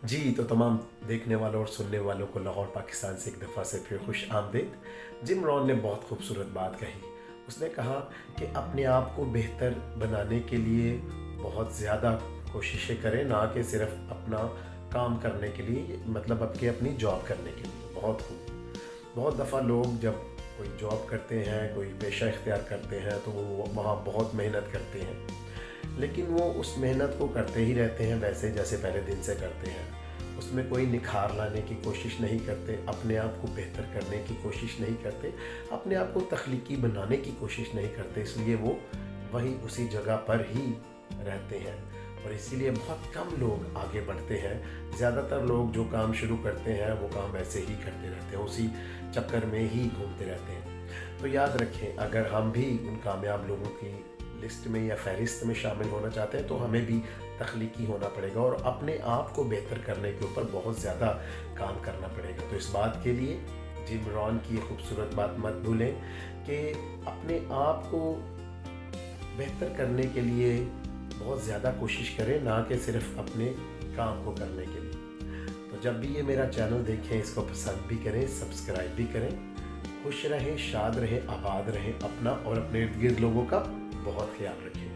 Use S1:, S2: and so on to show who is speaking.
S1: जी, तो तमाम देखने वालों और सुनने वालों को लाहौर पाकिस्तान से एक दफ़ा से फिर खुश आमदीद। जिम रॉन ने बहुत खूबसूरत बात कही। उसने कहा कि अपने आप को बेहतर बनाने के लिए बहुत ज़्यादा कोशिशें करें, ना कि सिर्फ़ अपना काम करने के लिए, मतलब अपनी जॉब करने के लिए। बहुत खूब। बहुत दफ़ा लोग जब कोई जॉब करते हैं, कोई पेशा इख्तियार करते हैं, तो वो वहाँ बहुत मेहनत करते हैं, लेकिन वो उस मेहनत को करते ही रहते हैं वैसे जैसे पहले दिन से करते हैं। उसमें कोई निखार लाने की कोशिश नहीं करते, अपने आप को बेहतर करने की कोशिश नहीं करते, अपने आप को तख्लीकी बनाने की कोशिश नहीं करते, इसलिए वो वहीं उसी जगह पर ही रहते हैं और इसीलिए बहुत कम लोग आगे बढ़ते हैं। ज़्यादातर लोग जो काम शुरू करते हैं वो काम ऐसे ही करते रहते हैं, उसी चक्कर में ही घूमते रहते हैं। तो याद रखें, अगर हम भी उन कामयाब लोगों की लिस्ट में या फहरिस्त में शामिल होना चाहते हैं तो हमें भी तख्लीकी होना पड़ेगा और अपने आप को बेहतर करने के ऊपर बहुत ज़्यादा काम करना पड़ेगा। तो इस बात के लिए जिम रॉन की ये खूबसूरत बात मत भूलें कि अपने आप को बेहतर करने के लिए बहुत ज़्यादा कोशिश करें, ना कि सिर्फ अपने काम को करने के लिए। तो जब भी ये मेरा चैनल देखें, इसको पसंद भी करें, सब्सक्राइब भी करें। खुश रहें, शाद रहें, आबाद रहें, अपना और अपने इर्द गिर्द लोगों का बहुत ख्याल रखें।